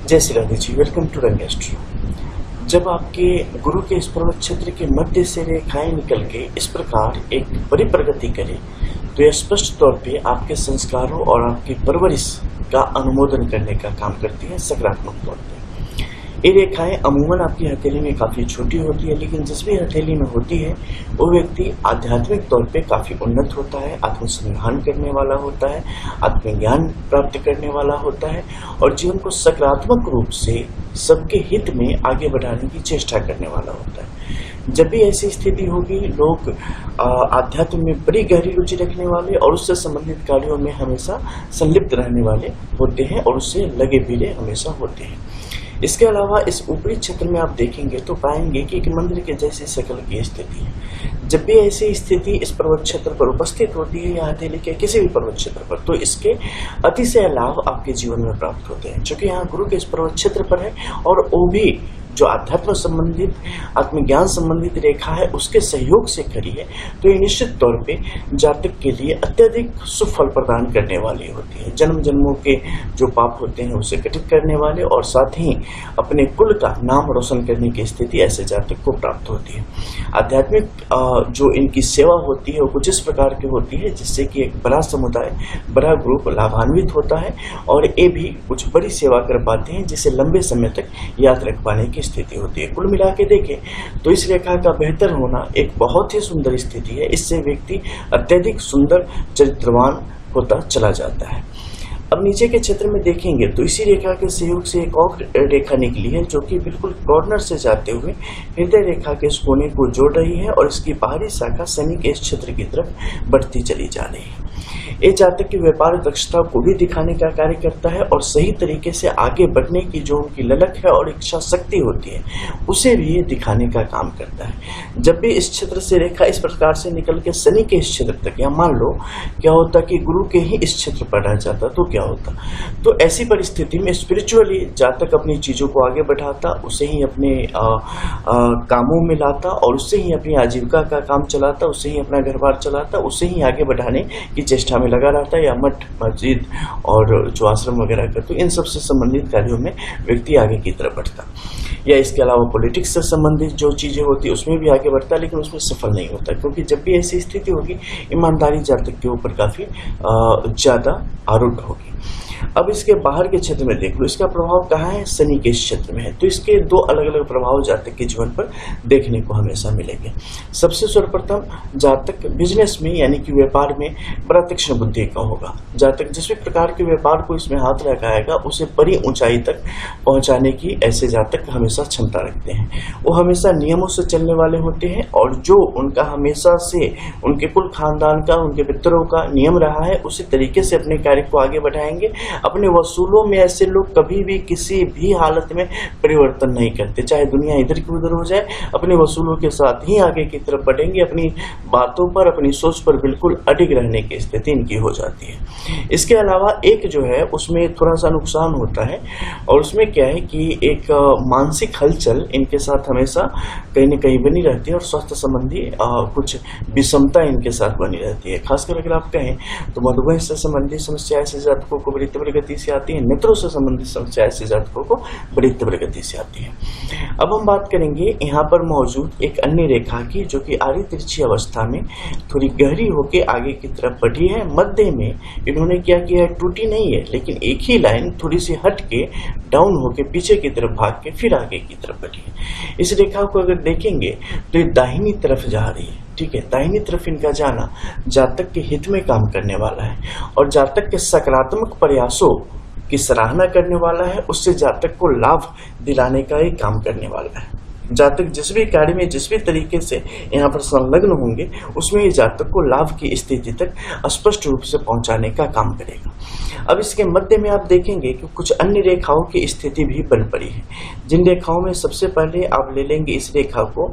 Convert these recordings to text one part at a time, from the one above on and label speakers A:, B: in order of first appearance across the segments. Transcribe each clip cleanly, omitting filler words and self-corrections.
A: जय Shri Radhe ji, welcome to रंग astro. जब आपके गुरु के इस पर्वत क्षेत्र के मध्य से रेखाएं निकल के इस प्रकार एक बड़ी प्रगति करे तो यह स्पष्ट तौर पे आपके संस्कारों और आपकी परवरिश का अनुमोदन करने का काम करती है सकारात्मक तौर पे। ये रेखाएं अमूमन आपकी हथेली में काफी छोटी होती है, लेकिन जिस भी हथेली में होती है वो व्यक्ति आध्यात्मिक तौर पे काफी उन्नत होता है, आत्मसंधान करने वाला होता है, आत्मज्ञान प्राप्त करने वाला होता है और जीवन को सकारात्मक रूप से सबके हित में आगे बढ़ाने की चेष्टा करने वाला होता है। जब भी ऐसी स्थिति होगी, लोग आध्यात्म में बड़ी गहरी रुचि रखने वाले और उससे संबंधित कार्यों में हमेशा संलिप्त रहने वाले होते हैं और उससे लगे भिड़े हमेशा होते हैं। इसके अलावा इस ऊपरी क्षेत्र में आप देखेंगे तो पाएंगे कि एक मंदिर के जैसी शक्ल की स्थिति है। जब भी ऐसी स्थिति इस पर्वत क्षेत्र पर उपस्थित होती है या हथेली के किसी भी पर्वत क्षेत्र पर, तो इसके अतिशय लाभ आपके जीवन में प्राप्त होते हैं। क्योंकि यहाँ गुरु के इस पर्वत क्षेत्र पर है और वो भी जो आध्यात्म संबंधित, आत्मज्ञान संबंधित रेखा है उसके सहयोग से खड़ी है, तो ये निश्चित तौर पे जातक के लिए अत्यधिक शुभ फल प्रदान करने वाली होती है। जन्म जन्मों के जो पाप होते हैं उसे घटित करने वाले और साथ ही अपने कुल का नाम रोशन करने की स्थिति ऐसे जातक को प्राप्त होती है। आध्यात्मिक जो इनकी सेवा होती है वो कुछ इस प्रकार की होती है जिससे कि एक बड़ा समुदाय, बड़ा ग्रुप लाभान्वित होता है और ये भी कुछ बड़ी सेवा कर पाते हैं जिसे लंबे समय तक याद रख पाने की स्थिति होती है। कुल मिला के देखें तो इस रेखा का बेहतर होना एक बहुत ही सुंदर स्थिति है। इससे व्यक्ति अत्यधिक सुंदर चरित्रवान होता चला जाता है। अब नीचे के क्षेत्र में देखेंगे तो इसी रेखा के सहयोग से एक और रेखा निकली है जो कि बिल्कुल कॉर्नर से जाते हुए हृदय रेखा के इस कोने को जोड़ रही है और इसकी बाहरी शाखा शनि के इस क्षेत्र की तरफ बढ़ती चली जा रही है। ये जातक की व्यापार दक्षता को भी दिखाने का कार्य करता है और सही तरीके से आगे बढ़ने की जो उनकी ललक है और इच्छा शक्ति होती है उसे भी ये दिखाने का काम करता है। जब भी इस क्षेत्र से रेखा इस प्रकार से निकल के शनि के इस क्षेत्र तक, या मान लो क्या होता कि गुरु के ही इस क्षेत्र पर रह जाता तो क्या होता, तो ऐसी परिस्थिति में स्पिरिचुअली जातक अपनी चीजों को आगे बढ़ाता, उसे ही अपने कामों में लाता और उससे ही अपनी आजीविका का काम चलाता, उससे ही अपना घर बार चलाता, उसे ही आगे बढ़ाने की चेष्टा में लगा रहता है, या मठ मस्जिद और जो आश्रम वगैरह का, तो इन सब से संबंधित कार्यों में व्यक्ति आगे की तरफ बढ़ता। या इसके अलावा पॉलिटिक्स से संबंधित जो चीजें होती है उसमें भी आगे बढ़ता है, लेकिन उसमें सफल नहीं होता क्योंकि जब भी ऐसी स्थिति होगी ईमानदारी जातक के ऊपर काफी ज्यादा आरूढ़ होगी। अब इसके बाहर के क्षेत्र में देख लो, इसका प्रभाव कहाँ है, शनि के क्षेत्र में है। तो इसके दो अलग अलग प्रभाव जातक के जीवन पर देखने को हमेशा मिलेंगे। सबसे सर्वप्रथम जातक बिजनेस में यानी कि व्यापार में बड़ा तीक्ष्ण बुद्धि का होगा। जातक जिस भी प्रकार के व्यापार को इसमें हाथ लगाएगा उसे बड़ी ऊंचाई तक पहुंचाने की ऐसे जातक हमेशा क्षमता रखते हैं। वो हमेशा नियमों से चलने वाले होते हैं और जो उनका हमेशा से उनके कुल खानदान का, उनके पितरों का नियम रहा है उसी तरीके से अपने कार्य को आगे बढ़ाएंगे। अपने वसूलों में ऐसे लोग कभी भी किसी भी हालत में परिवर्तन नहीं करते, चाहे दुनिया इधर की उधर हो जाए, अपने वसूलों के साथ ही आगे की तरफ बढ़ेंगे। अपनी बातों पर, अपनी सोच पर बिल्कुल अडिग रहने की स्थिति इनकी हो जाती है। इसके अलावा एक जो है उसमें थोड़ा सा नुकसान होता है और उसमें क्या है कि एक मानसिक हलचल इनके साथ हमेशा कहीं न कहीं बनी रहती है और स्वास्थ्य संबंधी कुछ विषमता इनके साथ बनी रहती है। खासकर अगर आप कहें तो मधुमेह से संबंधित समस्या ऐसे जातकों को बड़ी तीव्र गति से आती है, नेत्रों से संबंधित समस्या ऐसे जातकों को बड़ी तीव्र गति से आती है। अब हम बात करेंगे यहाँ पर मौजूद एक अन्य रेखा की जो कि आड़ी तिरछी अवस्था में थोड़ी गहरी होके आगे की तरफ बढ़ी है। मध्य में इन्होंने क्या किया है, टूटी नहीं है लेकिन एक ही लाइन थोड़ी सी हट के डाउन होके पीछे की तरफ भाग के फिर आगे की तरफ बढ़ी है। इस रेखा को अगर देखेंगे तो ये दाहिनी तरफ जा रही है। ठीक है, दाहिनी तरफ इनका जाना जातक के हित में काम करने वाला है और जातक के सकारात्मक प्रयासों की सराहना करने वाला है, उससे जातक को लाभ दिलाने का ही काम करने वाला है। जातक जिस भी कार्य में जिस भी तरीके से यहाँ पर संलग्न होंगे उसमें ये जातक को लाभ की स्थिति तक स्पष्ट रूप से पहुंचाने का काम करेगा। अब इसके मध्य में आप देखेंगे कि कुछ अन्य रेखाओं की स्थिति भी बन पड़ी है, जिन रेखाओं में सबसे पहले आप ले लेंगे इस रेखा को,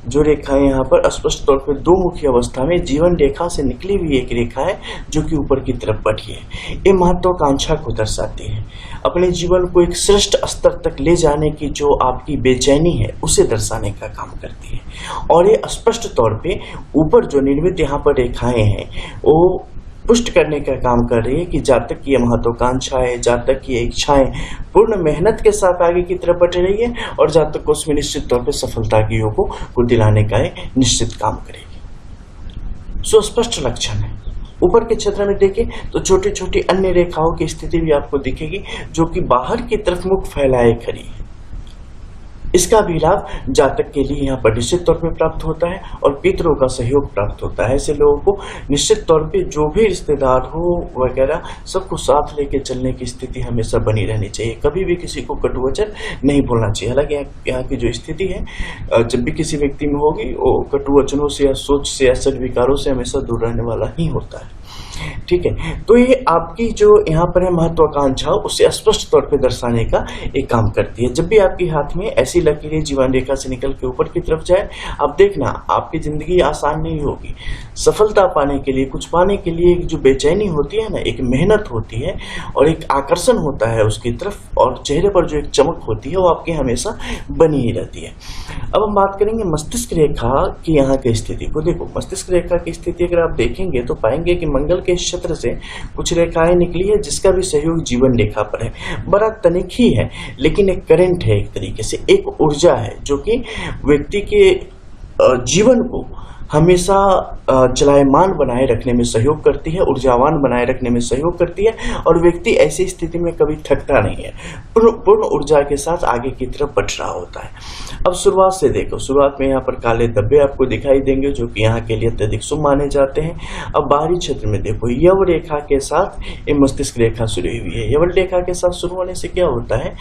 A: जो रेखा यहाँ पर स्पष्ट तौर पर दो मुखी अवस्था में जीवन रेखा से निकली हुई एक रेखा है जो कि ऊपर की तरफ बढ़ी है। ये महत्वाकांक्षा को दर्शाती है, अपने जीवन को एक श्रेष्ठ स्तर तक ले जाने की जो आपकी बेचैनी है उसे दर्शाने का काम करती है। और ये स्पष्ट तौर पे ऊपर जो निर्मित यहाँ पर रेखाएं हैं वो पुष्ट करने का काम कर रही है कि जातक की महत्वाकांक्षाएं, जातक की इच्छाएं पूर्ण मेहनत के साथ आगे की तरफ बढ़ रही है और जातक को उसमें निश्चित तौर पर सफलता की योगों को दिलाने का निश्चित काम करेगी। सुस्पष्ट लक्षण है। ऊपर के क्षेत्र में देखें तो छोटी छोटी अन्य रेखाओं की स्थिति भी आपको दिखेगी जो कि बाहर की तरफ मुख फैलाए खड़ी है। इसका भी लाभ जातक के लिए यहाँ पर निश्चित तौर पे प्राप्त होता है और पितरों का सहयोग प्राप्त होता है। ऐसे लोगों को निश्चित तौर पे जो भी रिश्तेदार हो वगैरह सबको साथ लेके चलने की स्थिति हमेशा बनी रहनी चाहिए। कभी भी किसी को कटु वचन नहीं बोलना चाहिए। हालांकि यहाँ की जो स्थिति है जब भी किसी व्यक्ति में होगी वो कटु वचनों से या सोच से या सद्विकारों से हमेशा दूर रहने वाला ही होता है। ठीक है, तो ये आपकी जो यहाँ पर है महत्वाकांक्षा उसे स्पष्ट तौर पे दर्शाने का एक काम करती है। जब भी आपके हाथ में ऐसी लकीरें जीवन रेखा से निकल के ऊपर की तरफ जाए, आप देखना आपकी जिंदगी आसान नहीं होगी। सफलता पाने के लिए, कुछ पाने के लिए एक जो बेचैनी होती है ना, एक मेहनत होती है और एक आकर्षण होता है उसकी तरफ और चेहरे पर जो एक चमक होती है वो आपकी हमेशा बनी ही रहती है। अब हम बात करेंगे मस्तिष्क रेखा की यहाँ की स्थिति को। देखो, मस्तिष्क रेखा की स्थिति अगर आप देखेंगे तो पाएंगे कि मंगल के क्षेत्र से कुछ रेखाएं निकली है जिसका भी सहयोग जीवन रेखा पर है। बड़ा तनिक ही है लेकिन एक करंट है, एक तरीके से एक ऊर्जा है जो कि व्यक्ति के जीवन को हमेशा चलायमान बनाए रखने में सहयोग करती है, ऊर्जावान बनाए रखने में सहयोग करती है और व्यक्ति ऐसी स्थिति में कभी थकता नहीं है, पूर्ण ऊर्जा के साथ आगे की तरफ बढ़ रहा होता है। अब शुरुआत से देखो, शुरुआत में यहाँ पर काले धब्बे आपको दिखाई देंगे जो कि यहाँ के लिए अत्यधिक शुभ माने जाते हैं। अब बाहरी क्षेत्र में देखो, यव रेखा के साथ ये मस्तिष्क रेखा शुरू हुई है। यव रेखा के साथ शुरू होने से क्या होता है,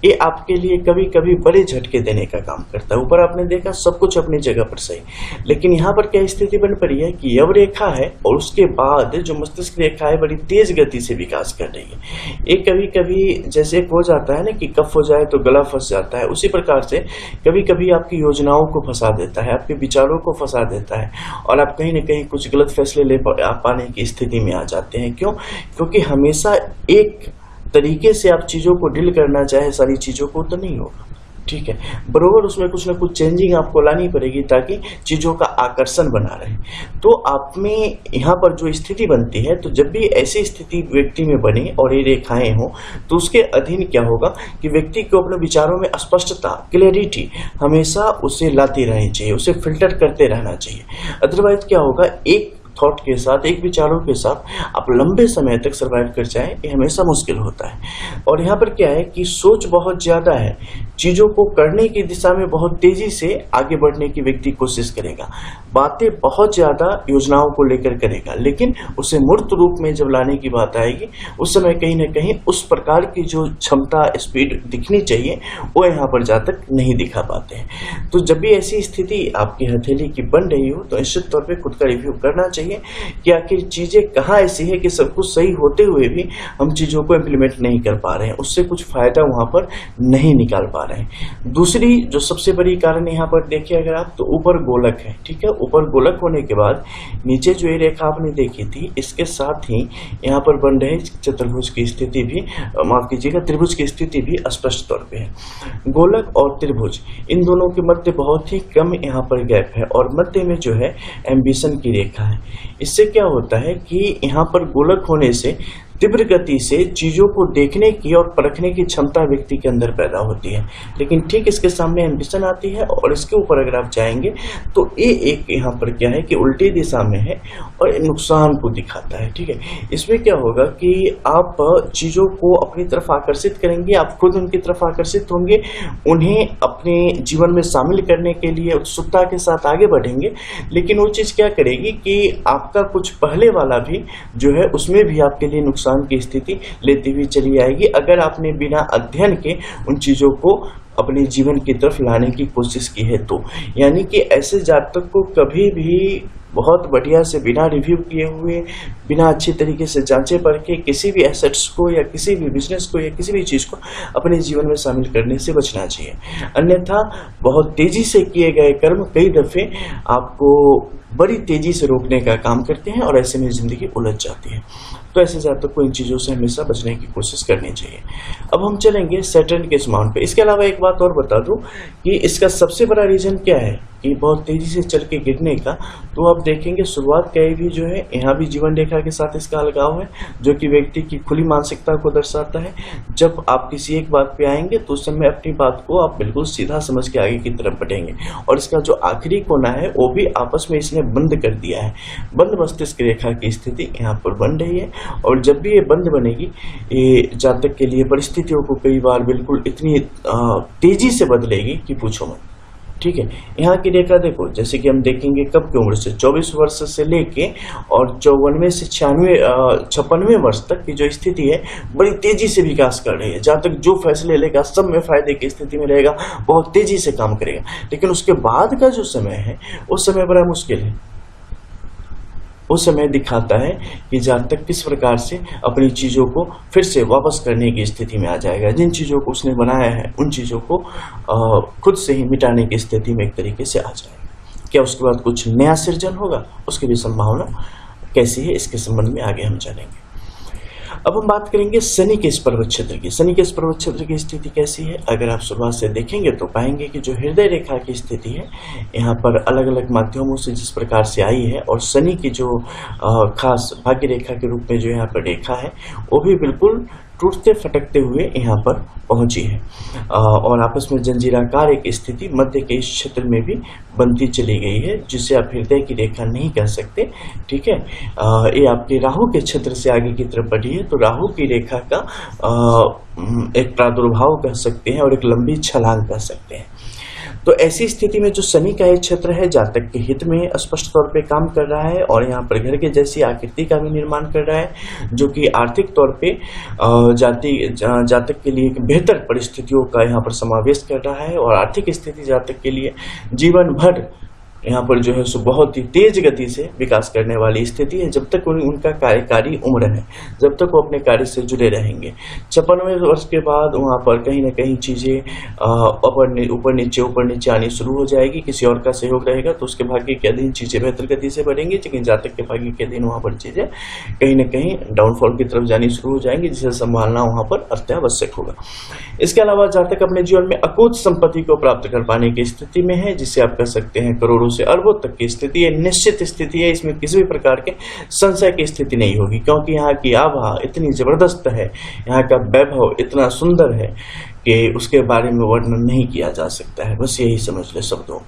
A: ये आपके लिए कभी कभी बड़े झटके देने का काम करता है। ऊपर आपने देखा सब कुछ अपनी जगह पर सही, लेकिन यहाँ पर क्या स्थिति बन पड़ी है कि यव रेखा है और उसके बाद जो मस्तिष्क रेखा है बड़ी तेज गति से विकास कर रही है। ये कभी कभी जैसे हो जाता है ना कि कफ हो जाए तो गला फंस जाता है, उसी प्रकार से कभी कभी आपकी योजनाओं को फंसा देता है, आपके विचारों को फंसा देता है और आप कहीं ना कहीं कुछ गलत फैसले ले पाने की स्थिति में आ जाते हैं। क्यों? क्योंकि हमेशा एक तरीके से आप चीजों को डील करना चाहे सारी चीजों को तो नहीं होगा। ठीक है, बरोबर उसमें कुछ ना कुछ चेंजिंग आपको लानी पड़ेगी ताकि चीजों का आकर्षण बना रहे। तो आप में यहाँ पर जो स्थिति बनती है, तो जब भी ऐसी स्थिति व्यक्ति में बने और ये रेखाएं हो तो उसके अधीन क्या होगा कि व्यक्ति को अपने विचारों में स्पष्टता, क्लैरिटी हमेशा उसे लाती रहनी चाहिए, उसे फिल्टर करते रहना चाहिए। अदरवाइज क्या होगा, एक थॉट के साथ, एक विचारों के साथ आप लंबे समय तक सरवाइव कर जाएं, ये हमेशा मुश्किल होता है। और यहाँ पर क्या है कि सोच बहुत ज्यादा है, चीजों को करने की दिशा में बहुत तेजी से आगे बढ़ने की व्यक्ति कोशिश करेगा, बातें बहुत ज्यादा योजनाओं को लेकर करेगा, लेकिन उसे मूर्त रूप में जब लाने की बात आएगी उस समय कहीं ना कहीं उस प्रकार की जो क्षमता, स्पीड दिखनी चाहिए वो यहाँ पर जातक नहीं दिखा पाते हैं। तो जब भी ऐसी स्थिति आपकी हथेली की बन रही हो तो निश्चित तौर पर खुद का रिव्यू करना चाहिए कि आखिर चीजें कहाँ ऐसी है कि सब कुछ सही होते हुए भी हम चीजों को इम्प्लीमेंट नहीं कर पा रहे हैं, उससे कुछ फायदा वहां पर नहीं निकाल पा रहे हैं। दूसरी जो सबसे बड़ी कारण यहाँ पर देखिए अगर आप, तो ऊपर गोलक है। ठीक है, ऊपर गोलक होने के बाद नीचे जो ये रेखा आपने देखी थी इसके साथ ही यहाँ पर बन रहे चतुर्भुज की स्थिति भी, माफ कीजिएगा, त्रिभुज की स्थिति भी स्पष्ट तौर पे है। गोलक और त्रिभुज इन दोनों के मध्य बहुत ही कम यहाँ पर गैप है और मध्य में जो है एम्बिशन की रेखा है। इससे क्या होता है कि यहाँ पर गोलक होने से तीव्र गति से चीजों को देखने की और परखने की क्षमता व्यक्ति के अंदर पैदा होती है, लेकिन ठीक इसके सामने एम्बिशन आती है और इसके ऊपर अगर आप जाएंगे तो ये एक यहाँ पर क्या है कि उल्टी दिशा में है और नुकसान को दिखाता है। ठीक है, इसमें क्या होगा कि आप चीजों को अपनी तरफ आकर्षित करेंगे, आप खुद उनकी तरफ आकर्षित होंगे, उन्हें अपने जीवन में शामिल करने के लिए उत्सुकता के साथ आगे बढ़ेंगे, लेकिन वो चीज क्या करेगी कि आपका कुछ पहले वाला भी जो है उसमें भी आपके लिए नुकसान की स्थिति लेती हुई चली आएगी अगर आपने बिना अध्ययन के उन चीजों को अपने जीवन की तरफ लाने की कोशिश की है तो। यानी कि ऐसे जातक को कभी भी बहुत बढ़िया से बिना रिव्यू किए हुए, बिना अच्छी तरीके से जांचे परखे किसी भी एसेट्स को या किसी भी बिजनेस को या किसी भी चीज को अपने जीवन में शामिल करने से बचना चाहिए। अन्यथा बहुत तेजी से किए गए कर्म कई दफे आपको बड़ी तेजी से रोकने का काम करते हैं और ऐसे में जिंदगी उलझ जाती है। तो ऐसे जातक को इन चीज़ों से हमेशा बचने की कोशिश करनी चाहिए। अब हम चलेंगे सैटर्न के इस माउंट पे। इसके अलावा एक बात और बता दूं कि इसका सबसे बड़ा रीजन क्या है कि बहुत तेजी से चल के गिरने का, तो आप देखेंगे शुरुआत कहीं भी जो है यहाँ भी जीवन रेखा के साथ इसका अलगाव है, जो कि व्यक्ति की खुली मानसिकता को दर्शाता है। जब आप किसी एक बात पे आएंगे तो उस समय अपनी बात को आप बिल्कुल सीधा समझ के आगे की तरफ बढ़ेंगे। और इसका जो आखिरी कोना है वो भी आपस में इसने बंद कर दिया है, बंद मस्तिष्क रेखा की स्थिति यहाँ पर बन रही है। और जब भी ये बंद बनेगी, ये जातक के लिए परिस्थितियों को कई बार बिल्कुल इतनी तेजी से बदलेगी कि पूछो मत। ठीक है, यहाँ की रेखा देखो, जैसे कि हम देखेंगे कब की उम्र से 24 वर्ष से लेके और 54 से 56 वर्ष तक की जो स्थिति है बड़ी तेजी से विकास कर रही है। जहाँ तक जो फैसले लेगा सब में फायदे की स्थिति में रहेगा, बहुत तेजी से काम करेगा। लेकिन उसके बाद का जो समय है उस समय बड़ा मुश्किल है। उस समय दिखाता है कि जातक किस प्रकार से अपनी चीज़ों को फिर से वापस करने की स्थिति में आ जाएगा। जिन चीज़ों को उसने बनाया है उन चीज़ों को खुद से ही मिटाने की स्थिति में एक तरीके से आ जाएगा। क्या उसके बाद कुछ नया सृजन होगा, उसकी भी संभावना कैसी है, इसके संबंध में आगे हम जानेंगे। अब हम बात करेंगे शनि के इस पर्वत क्षेत्र की। शनि के इस पर्वत क्षेत्र की स्थिति कैसी है, अगर आप शुरुआत से देखेंगे तो पाएंगे कि जो हृदय रेखा की स्थिति है यहाँ पर अलग अलग माध्यमों से जिस प्रकार से आई है, और शनि की जो खास भाग्य रेखा के रूप में जो यहाँ पर रेखा है वो भी बिल्कुल टूटते फटकते हुए यहाँ पर पहुंची है। और आपस में जंजीराकार एक स्थिति मध्य के इस क्षेत्र में भी बनती चली गई है, जिसे आप हृदय की रेखा नहीं कह सकते। ठीक है, ये आपके राहु के क्षेत्र से आगे की तरफ बढ़ी है, तो राहु की रेखा का एक प्रादुर्भाव कह सकते हैं और एक लंबी छलांग कह सकते हैं। तो ऐसी स्थिति में जो शनि का एक क्षेत्र है जातक के हित में स्पष्ट तौर पे काम कर रहा है, और यहाँ पर घर के जैसी आकृति का भी निर्माण कर रहा है, जो कि आर्थिक तौर पे जातक के लिए बेहतर परिस्थितियों का यहाँ पर समावेश कर रहा है। और आर्थिक स्थिति जातक के लिए जीवन भर यहाँ पर जो है सो बहुत ही तेज गति से विकास करने वाली स्थिति है, जब तक उनका कार्यकारी उम्र है, जब तक वो अपने कार्य से जुड़े रहेंगे। 56 वर्ष के बाद वहाँ पर कहीं ना कहीं चीज़ें ऊपर नीचे आनी शुरू हो जाएगी। किसी और का सहयोग रहेगा तो उसके भाग्य के अधीन चीज़ें बेहतर गति से बढ़ेंगी, लेकिन जातक के भाग्य के अधीन वहाँ पर चीज़ें कहीं ना कहीं डाउनफॉल की तरफ जानी शुरू हो जाएंगी, जिसे संभालना वहाँ पर अत्यावश्यक होगा। इसके अलावा जातक अपने जीवन में अकूत संपत्ति को प्राप्त कर पाने की स्थिति में है, जिसे आप कह सकते हैं करोड़ों से अरबों तक की स्थिति है। निश्चित स्थिति है, इसमें किसी भी प्रकार के संशय की स्थिति नहीं होगी, क्योंकि यहाँ की आभा इतनी जबरदस्त है, यहाँ का वैभव इतना सुंदर है कि उसके बारे में वर्णन नहीं किया जा सकता है। बस यही समझ ले शब्दों।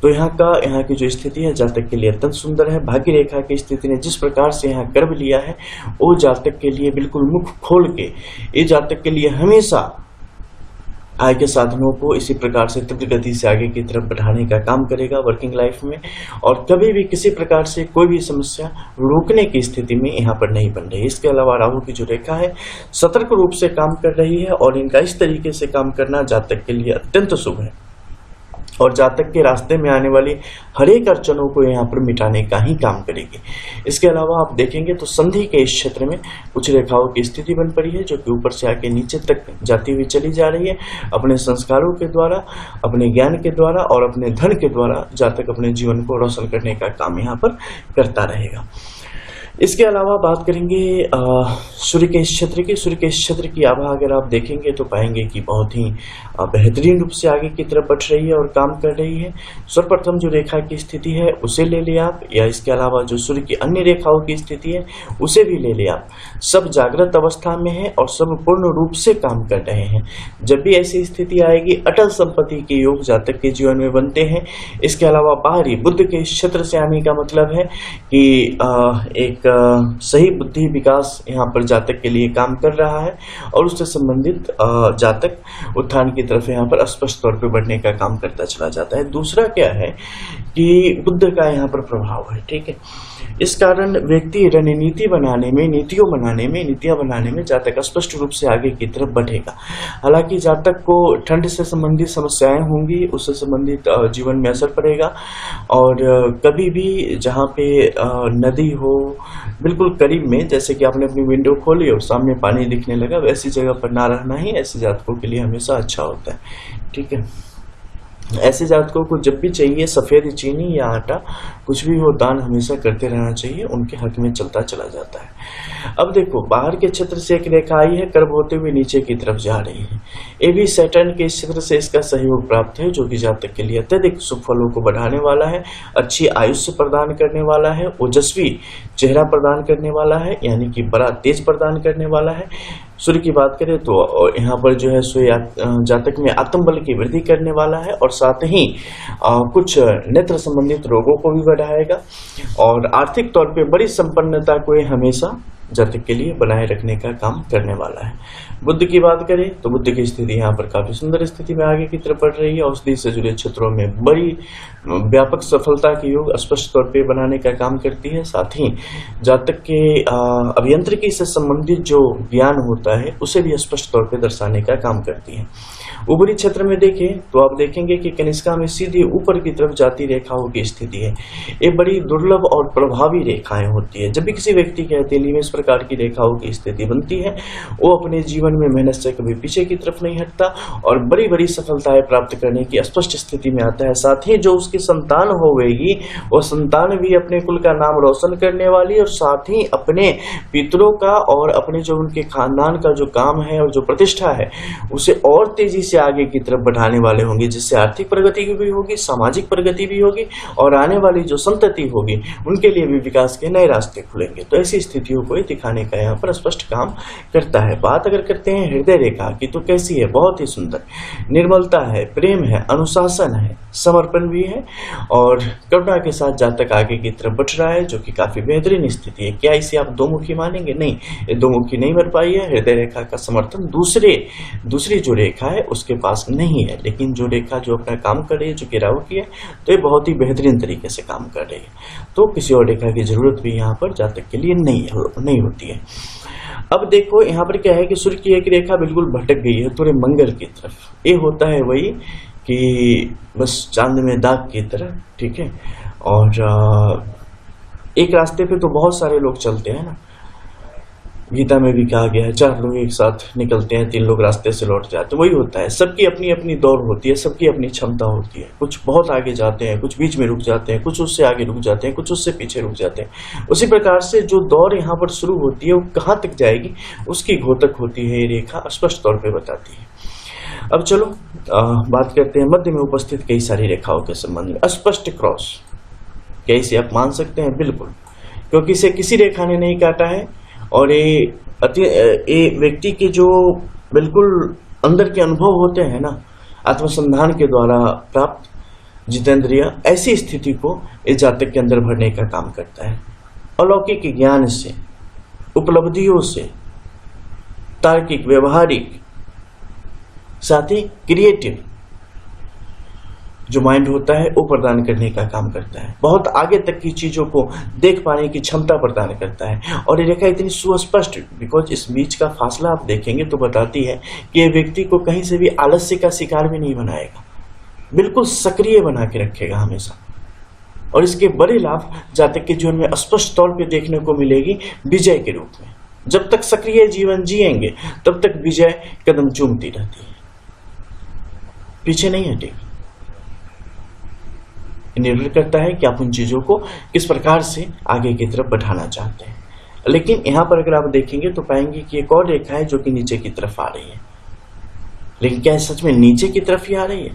A: तो यहाँ की जो स्थिति है जातक के लिए अत्यंत सुंदर है। भाग्य रेखा की स्थिति ने जिस प्रकार से यहाँ गर्भ लिया है वो जातक के लिए बिल्कुल मुख खोल के, ये जातक के लिए हमेशा आय के साधनों को इसी प्रकार से तीव्र गति से आगे की तरफ बढ़ाने का काम करेगा वर्किंग लाइफ में, और कभी भी किसी प्रकार से कोई भी समस्या रोकने की स्थिति में यहाँ पर नहीं बन रही। इसके अलावा राहु की जो रेखा है सतर्क रूप से काम कर रही है, और इनका इस तरीके से काम करना जातक के लिए अत्यंत शुभ है, और जातक के रास्ते में आने वाली हर एक अड़चनों को यहाँ पर मिटाने का ही काम करेगी। इसके अलावा आप देखेंगे तो संधि के इस क्षेत्र में कुछ रेखाओं की स्थिति बन पड़ी है, जो कि ऊपर से आके नीचे तक जाती हुई चली जा रही है। अपने संस्कारों के द्वारा, अपने ज्ञान के द्वारा और अपने धन के द्वारा जातक अपने जीवन को रोशन करने का काम यहाँ पर करता रहेगा। इसके अलावा बात करेंगे सूर्य के इस क्षेत्र की। सूर्य के इस क्षेत्र की आभा अगर आप देखेंगे तो पाएंगे कि बहुत ही बेहतरीन रूप से आगे की तरफ बढ़ रही है और काम कर रही है। सर्वप्रथम जो रेखा की स्थिति है उसे ले ले आप, या इसके अलावा जो सूर्य की अन्य रेखाओं की स्थिति है उसे भी ले ले आप। सब जागृत अवस्था में है और सब पूर्ण रूप से काम कर रहे हैं। जब भी ऐसी स्थिति आएगी अटल संपत्ति के योग जातक के जीवन में बनते हैं। इसके अलावा बाहरी बुद्ध के इस क्षेत्र से आने का मतलब है कि एक सही बुद्धि विकास यहाँ पर जातक के लिए काम कर रहा है, और उससे संबंधित जातक उत्थान की तरफ यहाँ पर स्पष्ट तौर पे बढ़ने का काम करता चला जाता है। दूसरा क्या है कि बुद्ध का यहाँ पर प्रभाव है। ठीक है, इस कारण व्यक्ति रणनीति बनाने में, नीतियां बनाने में जातक स्पष्ट रूप से आगे की तरफ बढ़ेगा। हालांकि जातक को ठंड से संबंधित समस्याएं होंगी, उससे संबंधित जीवन में असर पड़ेगा, और कभी भी जहाँ पे नदी हो बिल्कुल करीब में, जैसे कि आपने अपनी विंडो खोली और सामने पानी दिखने लगा, वैसी जगह पर ना रहना ही ऐसे जातकों के लिए हमेशा अच्छा होता है। ठीक है, ऐसे जातकों को जब भी चाहिए सफेद चीनी या आटा कुछ भी हो दान हमेशा करते रहना चाहिए, उनके हक में चलता चला जाता है। अब देखो बाहर के क्षेत्र से एक रेखा आई है, कर्व होते हुए नीचे की तरफ जा रही है। ये भी सैटर्न के क्षेत्र से इसका सहयोग प्राप्त है, जो कि जातक के लिए अत्यधिक शुभ फलों को बढ़ाने वाला है, अच्छी आयुष्य प्रदान करने वाला है, ओजस्वी चेहरा प्रदान करने वाला है, यानी कि बड़ा तेज प्रदान करने वाला है। सूर्य की बात करें तो यहाँ पर जो है सूर्य जातक में आत्मबल की वृद्धि करने वाला है और साथ ही कुछ नेत्र संबंधित रोगों को भी बढ़ाएगा और आर्थिक तौर पे बड़ी संपन्नता को ये हमेशा जातक के लिए बनाए रखने का काम करने वाला है। बुद्ध की बात करें तो बुद्ध की स्थिति यहाँ पर काफी सुंदर स्थिति में आगे की तरफ बढ़ रही है। औषधि से जुड़े क्षेत्रों में बड़ी व्यापक सफलता के योग स्पष्ट तौर पे बनाने का काम करती है। साथ ही जातक के अभियंत्रिकी से संबंधित जो ज्ञान होता है उसे भी स्पष्ट तौर पे दर्शाने का काम करती है। ऊपरी क्षेत्र में देखें तो आप देखेंगे कि कनिष्का में सीधी ऊपर की तरफ जाती रेखाओं की स्थिति है। ये बड़ी दुर्लभ और प्रभावी रेखाएं होती है। जब भी किसी व्यक्ति के हथेली में इस प्रकार की रेखाओं की स्थिति बनती है, वो अपने जीवन में मेहनत से कभी पीछे की तरफ नहीं हटता और बड़ी बड़ी सफलताएं प्राप्त करने की स्पष्ट स्थिति में आता है। साथ ही जो उसकी संतान होगी वो संतान भी अपने कुल का नाम रोशन करने वाली और साथ ही अपने पितरों का और अपने जो उनके खानदान का जो काम है और जो प्रतिष्ठा है उसे और तेजी से आगे की तरफ बढ़ाने वाले होंगे, जिससे आर्थिक प्रगति भी होगी, सामाजिक प्रगति भी होगी और आने वाली जो संतति होगी उनके लिए भी विकास के नए रास्ते खुलेंगे। तो ऐसी स्थितियों को दिखाने का यहाँ पर स्पष्ट काम करता है। बात अगर करते हैं हृदय रेखा की तो कैसी है? बहुत ही सुंदर, निर्मलता है, प्रेम है, अनुशासन है, समर्पण भी है और करुणा के साथ जातक आगे की तरफ बढ़ रहा है, जो कि काफी बेहतरीन स्थिति है। क्या इसे आप दो मुखी मानेंगे? नहीं, ये दो मुखी नहीं बन पाई है। हृदय रेखा का समर्थन दूसरी जो रेखा है उसके पास नहीं है, लेकिन जो रेखा जो अपना काम कर रही है, जो कि राहु की है, तो ये बहुत ही बेहतरीन तरीके से काम कर रही है। तो किसी और रेखा की जरूरत भी यहाँ पर जातक के लिए नहीं होती है। अब देखो यहाँ पर क्या है कि सूर्य की एक रेखा बिल्कुल भटक गई है थोड़े मंगल की तरफ। ये होता है वही कि बस चांद में दाग की तरह, ठीक है। और एक रास्ते पे तो बहुत सारे लोग चलते हैं ना, गीता में भी कहा गया है 4 लोग एक साथ निकलते हैं, 3 लोग रास्ते से लौट जाते हैं। वही होता है, सबकी अपनी अपनी दौड़ होती है, सबकी अपनी क्षमता होती है। कुछ बहुत आगे जाते हैं, कुछ बीच में रुक जाते हैं, कुछ उससे आगे रुक जाते हैं, कुछ उससे पीछे रुक जाते हैं। उसी प्रकार से जो दौड़ यहाँ पर शुरू होती है वो कहाँ तक जाएगी उसकी घोतक होती है, ये रेखा स्पष्ट तौर पर बताती है। अब चलो बात करते हैं मध्य में उपस्थित कई सारी रेखाओं के संबंध में। अस्पष्ट क्रॉस, क्या इसे आप मान सकते हैं? बिल्कुल, क्योंकि इसे किसी रेखा ने नहीं काटा है और ये व्यक्ति के जो बिल्कुल अंदर के अनुभव होते हैं ना, आत्मसंधान के द्वारा प्राप्त जितेंद्रिय, ऐसी स्थिति को इस जातक के अंदर भरने का काम करता है। अलौकिक ज्ञान से, उपलब्धियों से, तार्किक, व्यवहारिक, साथ ही क्रिएटिव जो माइंड होता है वो प्रदान करने का काम करता है। बहुत आगे तक की चीजों को देख पाने की क्षमता प्रदान करता है। और ये रेखा इतनी सुस्पष्ट, बिकॉज इस बीच का फासला आप देखेंगे तो बताती है कि ये व्यक्ति को कहीं से भी आलस्य का शिकार भी नहीं बनाएगा, बिल्कुल सक्रिय बना के रखेगा हमेशा। और इसके बड़े लाभ जातक के जीवन में स्पष्ट तौर पर देखने को मिलेगी विजय के रूप में। जब तक सक्रिय जीवन जिएंगे तब तक विजय कदम चूमती रहती है, पीछे नहीं हटेगी। निर्भर करता है कि आप उन चीजों को किस प्रकार से आगे की तरफ बढ़ाना चाहते हैं। लेकिन यहाँ पर अगर आप देखेंगे तो पाएंगे कि एक और रेखा है जो कि नीचे की तरफ आ रही है। लेकिन क्या सच में नीचे की तरफ ही आ रही है?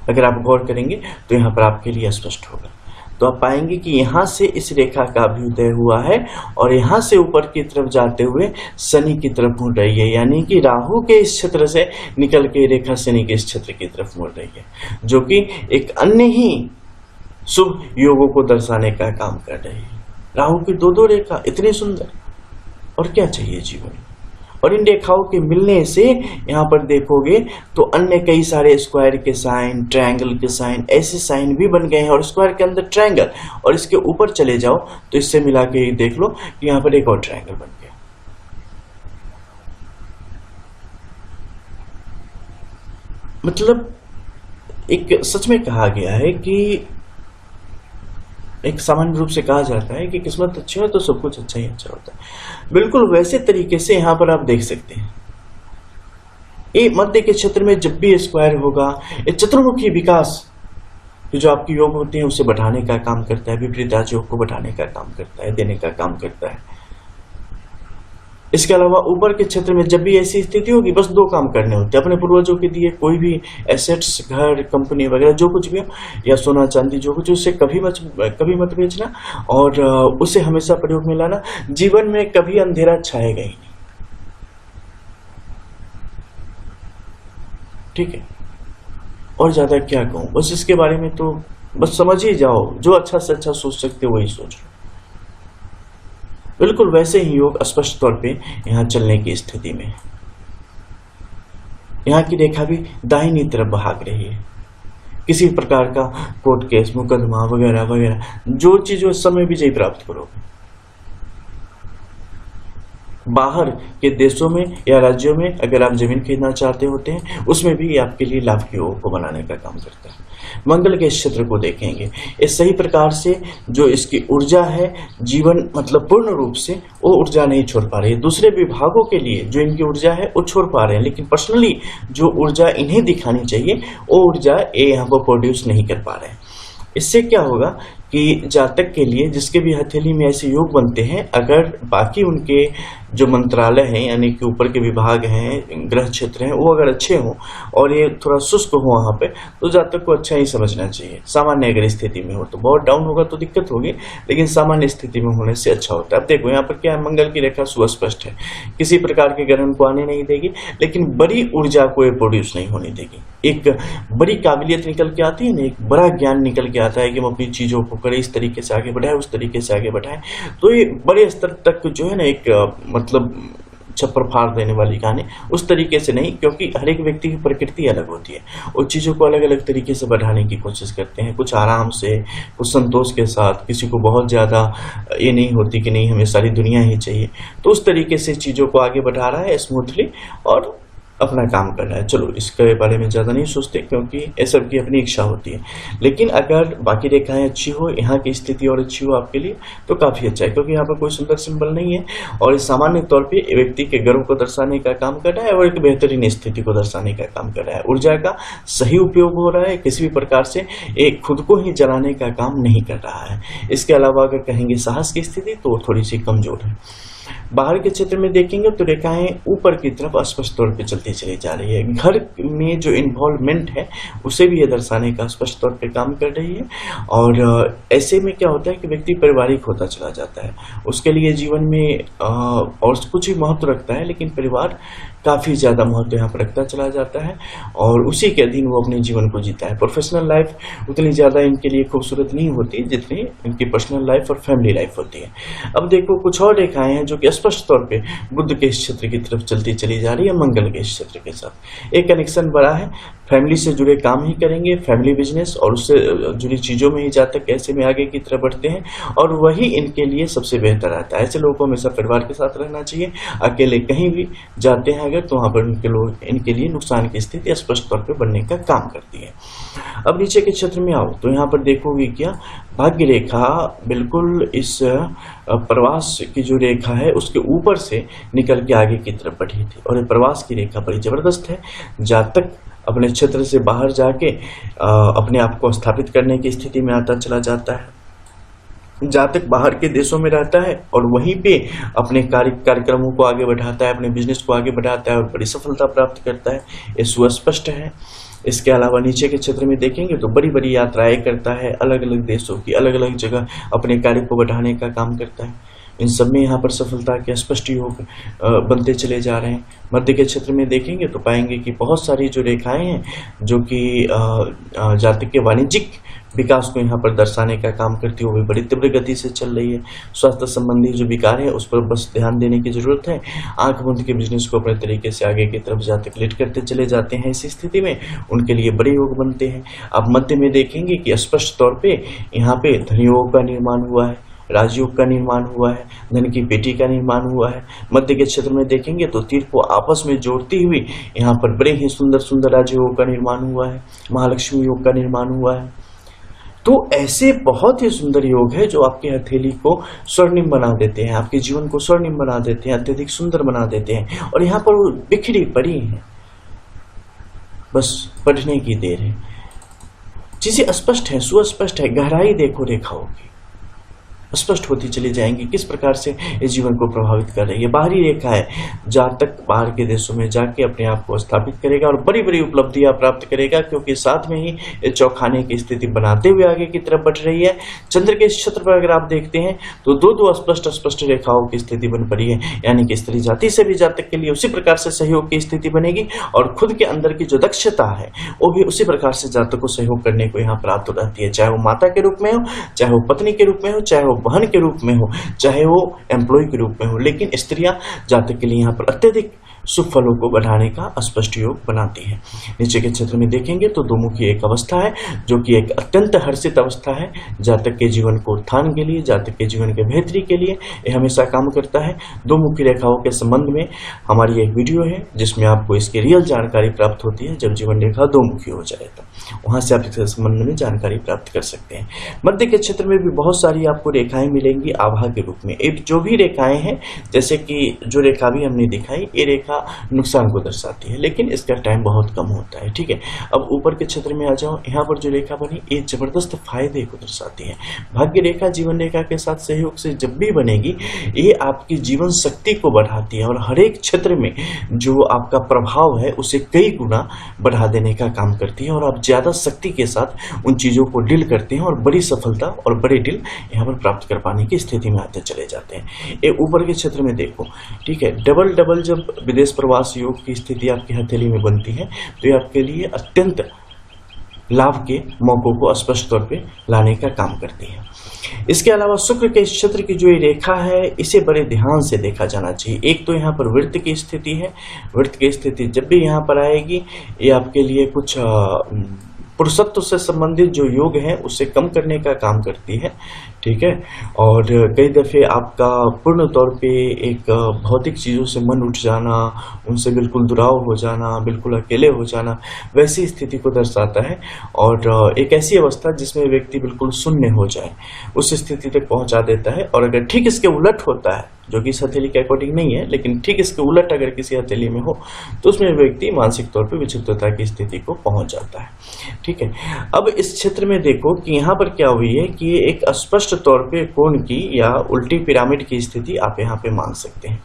A: अगर आप गौर करेंगे तो यहाँ पर आपके लिए स्पष्ट होगा। तो आप पाएंगे कि यहाँ से इस रेखा का अभ्युदय हुआ है और यहाँ से ऊपर की तरफ जाते हुए शनि की तरफ मुड़ रही है, यानी कि राहु के इस क्षेत्र से निकल के रेखा शनि के इस क्षेत्र की तरफ मुड़ रही है, जो कि एक अन्य ही शुभ योगों को दर्शाने का काम कर रही है। राहु की दो रेखा इतनी सुंदर, और क्या चाहिए जीवन में। और इन रेखाओं के मिलने से यहाँ पर देखोगे तो अन्य कई सारे स्क्वायर के साइन, ट्रायंगल के साइन, ऐसे साइन भी बन गए हैं। और स्क्वायर के अंदर ट्रायंगल, और इसके ऊपर चले जाओ तो इससे मिला के देख लो कि यहाँ पर एक और ट्रायंगल बन गया। मतलब एक सच में कहा गया है कि एक सामान्य रूप से कहा जाता है कि किस्मत अच्छी हो तो सब कुछ अच्छा ही अच्छा होता है। बिल्कुल वैसे तरीके से यहाँ पर आप देख सकते हैं ये मध्य के क्षेत्र में जब भी स्क्वायर होगा, ये चतुर्मुखी विकास जो आपके योग होते हैं उसे बढ़ाने का काम करता है, विपरीत राजयोग को बढ़ाने का काम करता है, देने का काम करता है। इसके अलावा ऊपर के क्षेत्र में जब भी ऐसी स्थिति होगी, बस दो काम करने होते हैं, अपने पूर्वजों के दिए कोई भी एसेट्स, घर, कंपनी वगैरह जो कुछ भी हो, या सोना चांदी जो कुछ, उसे कभी मत बेचना और उसे हमेशा प्रयोग में लाना। जीवन में कभी अंधेरा छाएगा ही नहीं, ठीक है। और ज्यादा क्या कहूं, बस इसके बारे में तो बस समझ ही जाओ, जो अच्छा से अच्छा सोच सकते हो वही सोच लो। बिल्कुल वैसे ही योग स्पष्ट तौर पे यहाँ चलने की स्थिति में, यहाँ की रेखा भी दाहिनी तरफ भाग रही है। किसी प्रकार का कोर्ट केस, मुकदमा वगैरह वगैरह जो चीज उस समय विजय प्राप्त करोगे। बाहर के देशों में या राज्यों में अगर आप जमीन खरीदना चाहते होते हैं, उसमें भी आपके लिए लाभ के योग को बनाने का काम करता है। मंगल के क्षेत्र को देखेंगे, इस सही प्रकार से जो इसकी ऊर्जा है, जीवन मतलब पूर्ण रूप से वो ऊर्जा नहीं छोड़ पा रही है। दूसरे विभागों के लिए जो इनकी ऊर्जा है वो छोड़ पा रहे हैं, लेकिन पर्सनली जो ऊर्जा इन्हें दिखानी चाहिए वो ऊर्जा ये यहाँ पर प्रोड्यूस नहीं कर पा रहे हैं। इससे क्या होगा कि जातक के लिए जिसके भी हथेली में ऐसे योग बनते हैं, अगर बाकी उनके जो मंत्रालय हैं यानी कि ऊपर के विभाग हैं, ग्रह क्षेत्र हैं, वो अगर अच्छे हों और ये थोड़ा शुष्क हो वहाँ पे, तो जातक को अच्छा ही समझना चाहिए। सामान्य अगर स्थिति में हो तो, बहुत डाउन होगा तो दिक्कत होगी, लेकिन सामान्य स्थिति में होने से अच्छा होता है। अब देखो यहाँ पर क्या है, मंगल की रेखा सुस्पष्ट है, किसी प्रकार के ग्रहण को आने नहीं देगी, लेकिन बड़ी ऊर्जा को ये प्रोड्यूस नहीं होने देगी। एक बड़ी काबिलियत निकल के आती है ना, एक बड़ा ज्ञान निकल के आता है कि हम अपनी चीजों को करें, इस तरीके से आगे बढ़ाए, उस तरीके से आगे बढ़ाए। तो ये बड़े स्तर तक जो है ना, एक मतलब छप्पर फाड़ देने वाली कहानी उस तरीके से नहीं, क्योंकि हर एक व्यक्ति की प्रकृति अलग होती है और चीज़ों को अलग अलग तरीके से बढ़ाने की कोशिश करते हैं। कुछ आराम से, कुछ संतोष के साथ, किसी को बहुत ज़्यादा ये नहीं होती कि नहीं हमें सारी दुनिया ही चाहिए, तो उस तरीके से चीज़ों को आगे बढ़ा रहा है स्मूथली और अपना काम कर रहा है। चलो इसके बारे में ज़्यादा नहीं सोचते, क्योंकि ये सब की अपनी इच्छा होती है। लेकिन अगर बाकी रेखाएं अच्छी हो, यहाँ की स्थिति और अच्छी हो आपके लिए, तो काफ़ी अच्छा है, क्योंकि यहाँ पर कोई सुंदर सिंबल नहीं है और ये सामान्य तौर पे व्यक्ति के गर्व को दर्शाने का काम कर रहा है और एक बेहतरीन स्थिति को दर्शाने का काम कर रहा है। ऊर्जा का सही उपयोग हो रहा है, किसी भी प्रकार से एक खुद को ही जलाने का काम नहीं कर रहा है। इसके अलावा अगर कहेंगे साहस की स्थिति, तो थोड़ी सी कमजोर है। बाहर के क्षेत्र में देखेंगे तो रेखाएं ऊपर की तरफ स्पष्ट तौर पे चलती चली जा रही है। घर में जो इन्वॉल्वमेंट है उसे भी ये दर्शाने का स्पष्ट तौर पे काम कर रही है। और ऐसे में क्या होता है कि व्यक्ति पारिवारिक होता चला जाता है, उसके लिए जीवन में और कुछ ही महत्व रखता है, लेकिन परिवार काफ़ी ज़्यादा महत्व यहाँ पर रखता चला जाता है और उसी के अधीन वो अपने जीवन को जीता है। प्रोफेशनल लाइफ उतनी ज़्यादा इनके लिए खूबसूरत नहीं होती जितनी इनकी पर्सनल लाइफ और फैमिली लाइफ होती है। अब देखो कुछ और रेखाएं हैं जो कि स्पष्ट तौर पे बुध के क्षेत्र की तरफ चलती चली जा रही है मंगल के क्षेत्र के साथ। एक कनेक्शन बड़ा है, फैमिली से जुड़े काम ही करेंगे, फैमिली बिजनेस और उससे जुड़ी चीज़ों में ही जातक ऐसे में आगे की तरफ बढ़ते हैं और वही इनके लिए सबसे बेहतर आता है। ऐसे लोगों को हमेशा परिवार के साथ रहना चाहिए। अकेले कहीं भी जाते हैं अगर, तो वहाँ पर इनके लिए नुकसान की स्थिति स्पष्ट तौर पर बनने का काम करती है। अब नीचे के क्षेत्र में आओ तो यहाँ पर देखोगे क्या, भाग्य रेखा बिल्कुल इस प्रवास की जो रेखा है उसके ऊपर से निकल के आगे की तरफ बढ़ी थी और ये प्रवास की रेखा बड़ी जबरदस्त है। जातक अपने क्षेत्र से बाहर जाके अपने आप को स्थापित करने की स्थिति में आता चला जाता है। जातक बाहर के देशों में रहता है और वहीं पे अपने कार्यक्रमों को आगे बढ़ाता है, अपने बिजनेस को आगे बढ़ाता है और बड़ी सफलता प्राप्त करता है, ये सुस्पष्ट है। इसके अलावा नीचे के क्षेत्र में देखेंगे तो बड़ी बड़ी यात्राएं करता है, अलग अलग देशों की अलग अलग जगह अपने कार्य को बढ़ाने का काम करता है। इन सब में यहाँ पर सफलता के स्पष्ट योग बनते चले जा रहे हैं। मध्य के क्षेत्र में देखेंगे तो पाएंगे कि बहुत सारी जो रेखाएं हैं जो कि जातक के वाणिज्यिक विकास को यहाँ पर दर्शाने का काम करती है, वो भी बड़ी तीव्र गति से चल रही है। स्वास्थ्य संबंधी जो विकार है उस पर बस ध्यान देने की जरूरत है। आंख बंद के बिजनेस को अपने तरीके से आगे की तरफ जातक लीड करते चले जाते हैं। इस स्थिति में उनके लिए बड़े योग बनते हैं। अब मध्य में देखेंगे कि स्पष्ट तौर पे यहाँ पे धन योग का निर्माण हुआ है, राजयोग का निर्माण हुआ है, धन की पेटी का निर्माण हुआ है। मध्य के क्षेत्र में देखेंगे तो तीर को आपस में जोड़ती हुई यहाँ पर बड़े ही सुंदर सुंदर राजयोग का निर्माण हुआ है, महालक्ष्मी योग का निर्माण हुआ है। तो ऐसे बहुत ही सुंदर योग है जो आपकी हथेली को स्वर्णिम बना देते हैं, आपके जीवन को स्वर्णिम बना देते हैं, अत्यधिक सुंदर बना देते हैं। और यहाँ पर वो बिखरी पड़ी हैं, बस पढ़ने की देर है। चीजें स्पष्ट है, सुस्पष्ट है, गहराई देखो रेखाओं की, स्पष्ट होती चली जाएंगी किस प्रकार से इस जीवन को प्रभावित कर रही है। बाहरी रेखा है, जहाँ तक बाहर के देशों में जाके अपने आप को स्थापित करेगा और बड़ी बड़ी उपलब्धियां प्राप्त करेगा, क्योंकि साथ में ही चौखाने की स्थिति बनाते हुए आगे की तरफ बढ़ रही है। चंद्र के इस क्षेत्र पर अगर आप देखते हैं तो दो स्पष्ट रेखाओं की स्थिति बन पड़ी है, यानी कि स्त्री जाति से भी जातक के लिए उसी प्रकार से सहयोग की स्थिति बनेगी और खुद के अंदर की जो दक्षता है वो भी उसी प्रकार से जातक को सहयोग करने को यहाँ प्राप्त रहती है, चाहे वो माता के रूप में हो, चाहे वो पत्नी के रूप में हो, चाहे वो बहन के रूप में हो, चाहे वो एम्प्लॉय के रूप में हो। लेकिन स्त्रियां जातक के लिए यहाँ पर अत्यधिक शुभ फलों को बढ़ाने का स्पष्ट योग बनाती है। नीचे के क्षेत्र में देखेंगे तो दोमुखी एक अवस्था है जो कि एक अत्यंत हर्षित अवस्था है। जातक के जीवन को उत्थान के लिए, जातक के जीवन के बेहतरी के लिए यह हमेशा काम करता है। दोमुखी रेखाओं के संबंध में हमारी एक वीडियो है जिसमें आपको इसकी रियल जानकारी प्राप्त होती है। जब जीवन रेखा दोमुखी हो जाए तो वहां से आप इसके संबंध में जानकारी प्राप्त कर सकते हैं। मध्य के क्षेत्र में भी बहुत सारी आपको रेखाएं मिलेंगी आभा के रूप में। एक जो भी रेखाएं हैं, जैसे कि जो रेखा भी हमने दिखाई, ये रेखा नुकसान को दर्शाती है, लेकिन इसका टाइम बहुत कम होता है। ठीक है, अब ऊपर के क्षेत्र में आ जाओ। यहाँ पर जो रेखा बनी ये जबरदस्त फायदे को दर्शाती है। भाग्य रेखा जीवन रेखा के साथ सहयोग से जब भी बनेगी ये आपकी जीवन शक्ति को बढ़ाती है और हर एक क्षेत्र में जो आपका प्रभाव है उसे कई गुना बढ़ा देने का काम करती है और आप ज्यादा शक्ति के साथ उन चीजों को डील करते हैं और बड़ी सफलता और बड़े डील यहाँ पर प्राप्त कर पाने की स्थिति में आते चले जाते हैं। ये ऊपर के क्षेत्र में देखो, ठीक है, डबल जब विदेश प्रवास योग की स्थिति आपकी हथेली में बनती है तो ये आपके लिए अत्यंत लाभ के मौकों को स्पष्ट तौर पे लाने का काम करती है। इसके अलावा शुक्र के क्षेत्र की जो ये रेखा है इसे बड़े ध्यान से देखा जाना चाहिए। एक तो यहाँ पर वृत्त की स्थिति है। वृत्त की स्थिति जब भी यहाँ पर आएगी ये आपके लिए कुछ पुरुषत्व से संबंधित जो योग है उसे कम करने का काम करती है। ठीक है, और कई दफे आपका पूर्ण तौर पे एक भौतिक चीज़ों से मन उठ जाना, उनसे बिल्कुल दुराव हो जाना, बिल्कुल अकेले हो जाना, वैसी स्थिति को दर्शाता है। और एक ऐसी अवस्था जिसमें व्यक्ति बिल्कुल शून्य हो जाए उस स्थिति तक पहुंचा देता है। और अगर ठीक इसके उलट होता है, जो कि इस हथेली के अकॉर्डिंग नहीं है, लेकिन ठीक इसके उलट अगर किसी हथेली में हो तो उसमें व्यक्ति मानसिक तौर पे विक्षिप्तता की स्थिति को पहुंच जाता है। ठीक है, अब इस क्षेत्र में देखो कि यहाँ पर क्या हुई है कि एक स्पष्ट तौर पे कोण की या उल्टी पिरामिड की स्थिति आप यहाँ पे मान सकते हैं।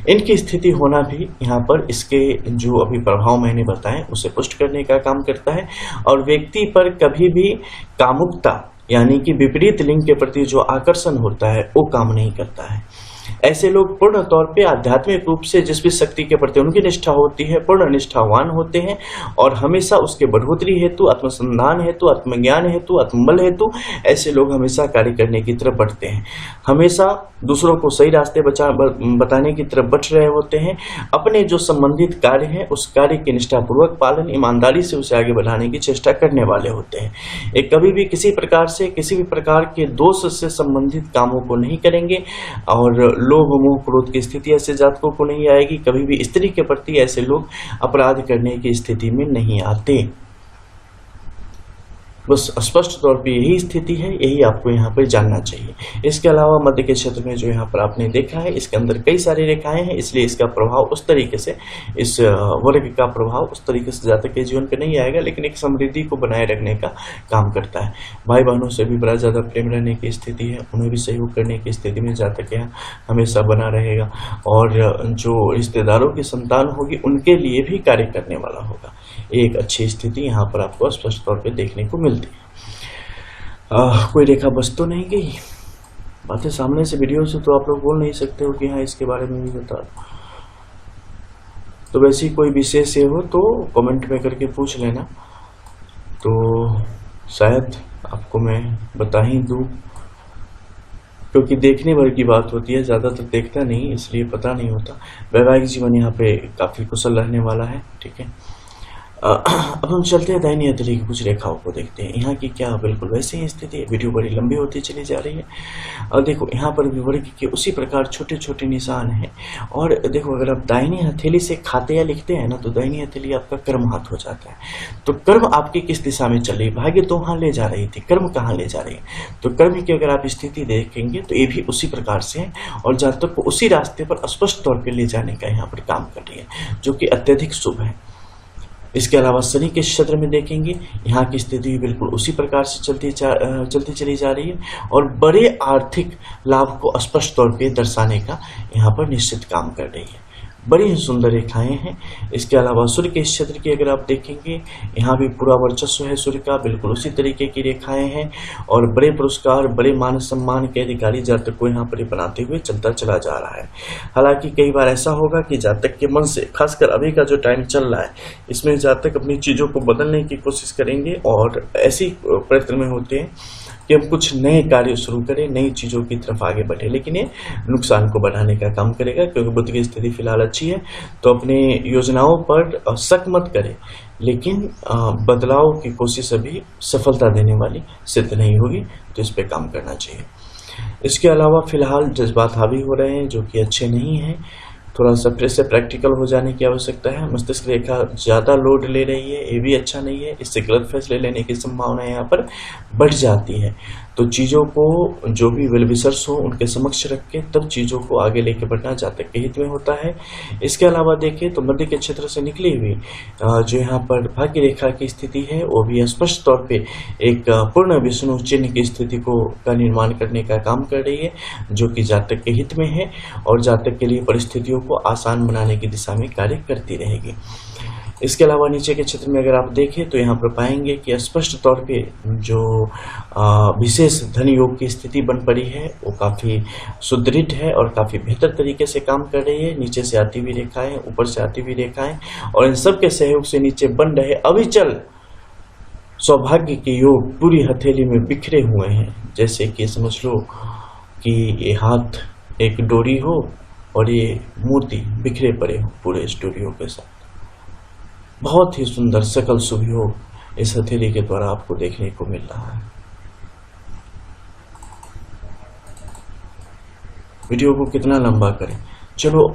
A: इनकी स्थिति होना भी यहाँ पर इसके जो अभी प्रभाव मैंने बताए उसे पुष्ट करने का काम करता है और व्यक्ति पर कभी भी कामुकता यानी कि विपरीत लिंग के प्रति जो आकर्षण होता है वो काम नहीं करता है। ऐसे लोग पूर्ण तौर पे आध्यात्मिक रूप से जिस भी शक्ति के प्रति उनकी निष्ठा होती है पूर्ण निष्ठावान होते हैं और हमेशा उसके बढ़ोतरी हेतु, आत्मसंधान हेतु, आत्मज्ञान हेतु, आत्मबल हेतु ऐसे लोग हमेशा कार्य करने की तरफ बढ़ते हैं। हमेशा दूसरों को सही रास्ते बताने की तरफ बढ़ रहे होते हैं। अपने जो संबंधित कार्य है उस कार्य की निष्ठापूर्वक पालन, ईमानदारी से उसे आगे बढ़ाने की चेष्टा करने वाले होते हैं। एक कभी भी किसी प्रकार से किसी भी प्रकार के दोष से संबंधित कामों को नहीं करेंगे और लोभ मोह क्रोध की स्थिति ऐसे जातकों को नहीं आएगी। कभी भी स्त्री के प्रति ऐसे लोग अपराध करने की स्थिति में नहीं आते। बस स्पष्ट तौर पे यही स्थिति है, यही आपको यहाँ पर जानना चाहिए। इसके अलावा मध्य के क्षेत्र में जो यहाँ पर आपने देखा है इसके अंदर कई सारी रेखाएं हैं, इसलिए इसका प्रभाव उस तरीके से, इस वर्ग का प्रभाव उस तरीके से जातक के जीवन पे नहीं आएगा, लेकिन एक समृद्धि को बनाए रखने का काम करता है। भाई बहनों से भी बड़ा ज्यादा प्रेम रहने की स्थिति है, उन्हें भी सहयोग करने की स्थिति में जातक यहाँ हमेशा बना रहेगा और जो रिश्तेदारों की संतान होगी उनके लिए भी कार्य करने वाला होगा। एक अच्छी स्थिति यहाँ पर आपको स्पष्ट तौर पे देखने को मिलती है। कोई रेखा बच तो नहीं गई? बातें सामने से वीडियो से तो आप लोग बोल नहीं सकते हो कि हाँ इसके बारे में भी बता दो। तो वैसी कोई विशेष ये हो तो कमेंट में करके पूछ लेना, तो शायद आपको मैं बता ही दूँ, क्योंकि देखने भर की बात होती है, ज़्यादातर देखता नहीं इसलिए पता नहीं होता। वैवाहिक जीवन यहाँ पे काफ़ी कुशल रहने वाला है। ठीक है, अब हम चलते हैं दाहिनी हथेली की कुछ रेखाओं को देखते हैं। यहाँ की क्या बिल्कुल वैसे ही स्थिति है। वीडियो बड़ी लंबी होती चली जा रही है और देखो यहाँ पर भी वर्ग के उसी प्रकार छोटे छोटे निशान हैं। और देखो अगर आप दाहिनी हथेली से खाते या लिखते हैं ना तो दाहिनी हथेली आपका कर्म हाथ हो जाता है। तो कर्म आपकी किस दिशा में चल रही, भाग्य तो वहाँ ले जा रही थी, कर्म कहाँ ले जा रही है। तो कर्म की अगर आप स्थिति देखेंगे तो ये भी उसी प्रकार से है और जातक को उसी रास्ते पर स्पष्ट तौर पर ले जाने का यहाँ पर काम कर रही है, जो कि अत्यधिक शुभ है। इसके अलावा शनि के क्षेत्र में देखेंगे, यहाँ की स्थिति बिल्कुल उसी प्रकार से चलती चली जा रही है और बड़े आर्थिक लाभ को स्पष्ट तौर पे दर्शाने का यहाँ पर निश्चित काम कर रही है। बड़ी ही सुंदर रेखाएं हैं। इसके अलावा सूर्य के क्षेत्र की अगर आप देखेंगे, यहाँ भी पूरा वर्चस्व है सूर्य का, बिल्कुल उसी तरीके की रेखाएं हैं और बड़े पुरस्कार, बड़े मान सम्मान के अधिकारी जातक को यहाँ पर बनाते हुए चलता चला जा रहा है। हालांकि कई बार ऐसा होगा कि जातक के मन से, खासकर अभी का जो टाइम चल रहा है, इसमें जातक अपनी चीजों को बदलने की कोशिश करेंगे और ऐसी प्रयत्न में होते हैं कि हम कुछ नए कार्य शुरू करें, नई चीज़ों की तरफ आगे बढ़े, लेकिन ये नुकसान को बढ़ाने का काम करेगा क्योंकि बुध की स्थिति फिलहाल अच्छी है। तो अपने योजनाओं पर शक मत करें, लेकिन बदलाव की कोशिश अभी सफलता देने वाली सिद्ध नहीं होगी, तो इस पर काम करना चाहिए। इसके अलावा फिलहाल जज्बात हावी हो रहे हैं जो कि अच्छे नहीं हैं। थोड़ा सा फिर से प्रैक्टिकल हो जाने की आवश्यकता है। मस्तिष्क रेखा ज़्यादा लोड ले रही है, ये भी अच्छा नहीं है। इससे गलत फैसले लेने की संभावना यहाँ पर बढ़ जाती है। तो चीज़ों को, जो भी वेल विशर्स हो, उनके समक्ष रख के तब चीज़ों को आगे लेके बढ़ना जातक के हित में होता है। इसके अलावा देखें तो मध्य के क्षेत्र से निकली हुई जो यहाँ पर भाग्य रेखा की स्थिति है, वो भी स्पष्ट तौर पे एक पूर्ण विष्णु चिन्ह की स्थिति का निर्माण करने का काम कर रही है, जो कि जातक के हित में है और जातक के लिए परिस्थितियों को आसान बनाने की दिशा में कार्य करती रहेगी। इसके अलावा नीचे के क्षेत्र में अगर आप देखें तो यहाँ पर पाएंगे कि स्पष्ट तौर पे जो विशेष धन योग की स्थिति बन पड़ी है वो काफ़ी सुदृढ़ है और काफ़ी बेहतर तरीके से काम कर रही है। नीचे से आती हुई रेखाएं, ऊपर से आती हुई रेखाएं और इन सब के सहयोग से नीचे बन रहे अविचल सौभाग्य के योग पूरी हथेली में बिखरे हुए हैं। जैसे कि समझ लो कि ये हाथ एक डोरी हो और ये मूर्ति बिखरे पड़े हो पूरे इस डोरियों के साथ। बहुत ही सुंदर सकल शुभ योग इस हथेली के द्वारा आपको देखने को मिल रहा है। वीडियो को कितना लंबा करें, चलो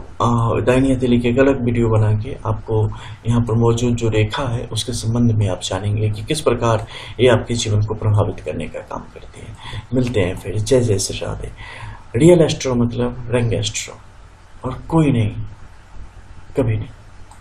A: दाहिनी हथेली की एक अलग वीडियो बना के आपको यहाँ पर मौजूद जो रेखा है उसके संबंध में आप जानेंगे कि किस प्रकार ये आपके जीवन को प्रभावित करने का काम करती है। मिलते हैं फिर। जय जय श्री राधे। रियल एस्ट्रो मतलब रंग एस्ट्रो, और कोई नहीं, कभी नहीं।